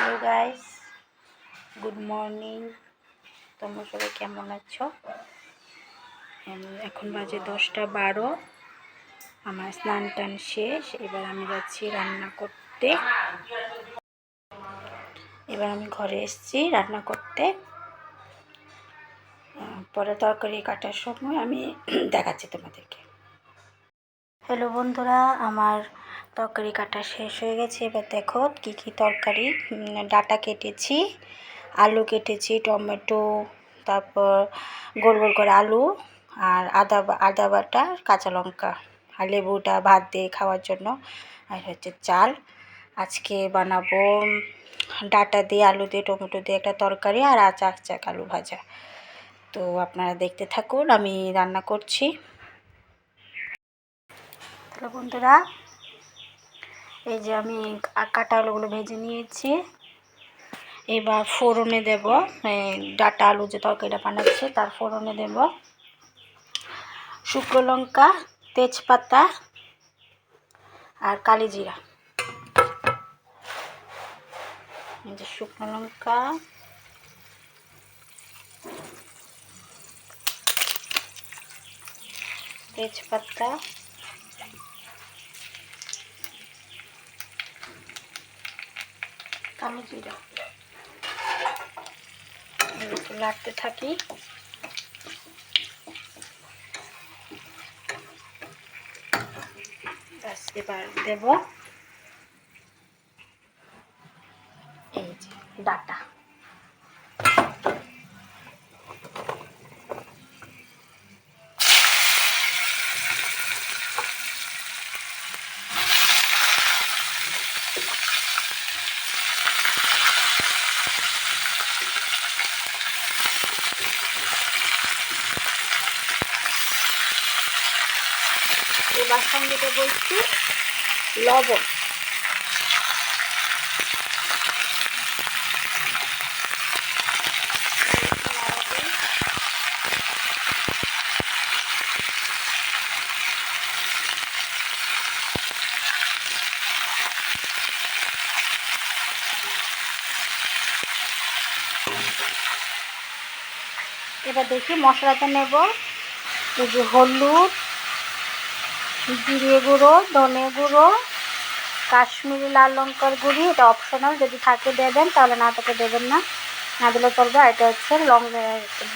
Hello guys, good morning. তোমরা সবাই কেমন আছো? এখন বাজে 10টা 12। আমার স্নান টান শেষ। এবার আমি যাচ্ছি রান্না করতে। এবার আমি ঘরে এসেছি রান্না করতে। পরে তরকারি কাটার সময় আমি দেখাচ্ছি তোমাদেরকে। হ্যালো বন্ধুরা, আমার তরকারি কাটা শেষ হয়ে গেছে। এবার দেখো কী কী তরকারি। ডাঁটা কেটেছি, আলু কেটেছি, টমেটো, তারপর গোল গোল করে আলু, আর আদা বাটা, কাঁচা লঙ্কা, আর লেবুটা ভাত দিয়ে খাওয়ার জন্য, আর হচ্ছে চাল। আজকে বানাবো ডাঁটা দিয়ে, আলু দিয়ে, টমেটো দিয়ে একটা তরকারি, আর চাক আলু ভাজা। তো আপনারা দেখতে থাকুন, আমি রান্না করছি। হ্যালো বন্ধুরা, এই যে আমি কাটা আলুগুলো ভেজে নিয়েছি। এবার ফোড়নে দেব, ডাঁটা আলু যে তরকারিটা বানাচ্ছি তার ফোড়নে দেব শুকনো লঙ্কা, তেজপাতা আর কালি জিরা। এই যে শুকনো লঙ্কা, তেজপাতা, কালো জিরা লাগতে থাকি। ব্যাস, এবার দেব এই যে ডাঁটা। এবার সঙ্গে দেবো একটু লবণ। এবার দেখি মশলাটা নেব। এই যে হলুদ, জিরে গুঁড়ো, ধনে গুঁড়ো, কাশ্মীরি লাল লঙ্কার গুঁড়ি, এটা অপশনাল, যদি থাকে দেবেন, তাহলে না থাকে দেবেন না, না দিলে চলবে। আর এটা হচ্ছে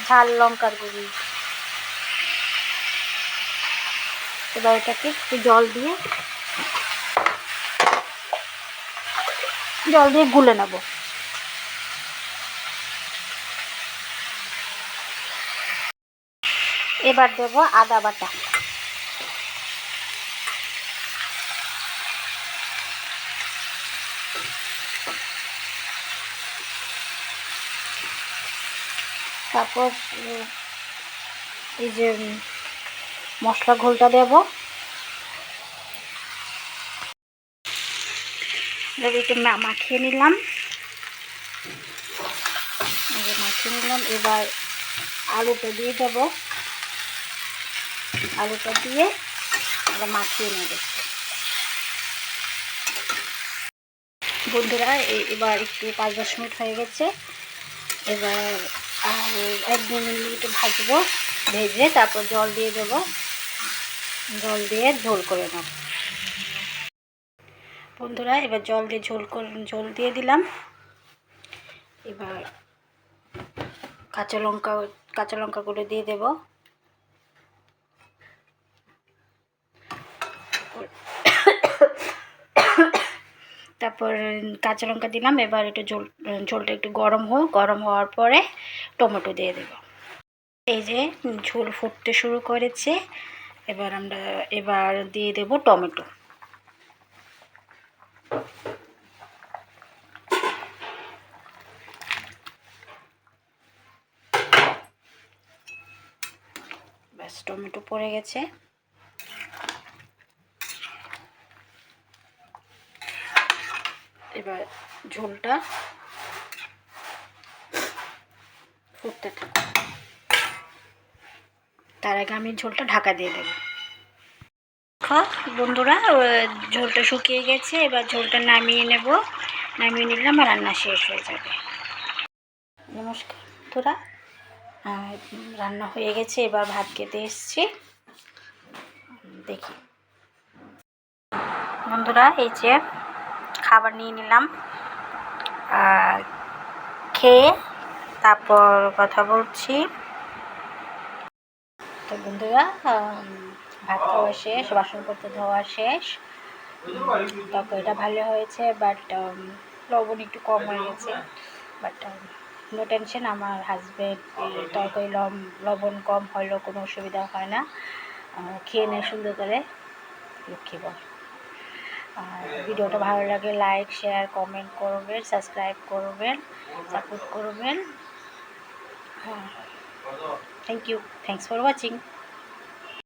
ঝাল লঙ্কার গুঁড়ি। এবার এটাকে একটু জল দিয়ে গুলে নেব। এবার দেব আদা বাটা। তারপর এই যে মশলা ঘোলটা দেব। একটু মাখিয়ে নিলাম। এবার আলুটা দিয়ে দেব। আলুটা দিয়ে মাখিয়ে নেব। বন্ধুরা, এবার একটু 5-10 মিনিট হয়ে গেছে। এবার আর 1-2 মিনিট ভাজবো। ভেজে তারপর জল দিয়ে দেবো। জল দিয়ে ঝোল করে নেব। বন্ধুরা, এবার জল দিয়ে ঝোল দিয়ে দিলাম। এবার কাঁচা লঙ্কাগুলো দিয়ে দেব। তারপর কাঁচা লঙ্কা দিলাম। এবার একটু ঝোলটা একটু গরম হওয়ার পরে টমেটো দিয়ে দেব। এই যে ঝোল ফুটতে শুরু করেছে। এবার দিয়ে দেব টমেটো। ব্যাস, টমেটো পড়ে গেছে। এবার ঝোলটা ফুটতে থাকবে। তার আগে আমি ঝোলটা ঢাকা দিয়ে দেব। বন্ধুরা, ঝোলটা শুকিয়ে গেছে। এবার ঝোলটা নামিয়ে নেব। নামিয়ে নিলাম আর রান্না শেষ হয়ে যাবে। নমস্কার বন্ধুরা, রান্না হয়ে গেছে, এবার ভাত খেতে এসছি। দেখি বন্ধুরা, এই যে খাবার নিয়ে নিলাম, খেয়ে তারপর কথা বলছি। তো বন্ধুরা, ভাত খাওয়া শেষ, বাসনপত্র ধোয়া শেষ। তরকারিটা ভালো হয়েছে, বাট লবণ একটু কম হয়ে গেছে। বাট নো টেনশন, আমার হাজব্যান্ড তরকারি লবণ কম হলেও কোনো অসুবিধা হয় না, খেয়ে নেয় সুন্দর করে, লক্ষ্মী বল। আর ভিডিওটা ভালো লাগে লাইক শেয়ার কমেন্ট করবেন, সাবস্ক্রাইব করবেন, সাপোর্ট করবেন। Thank you, thanks for watching.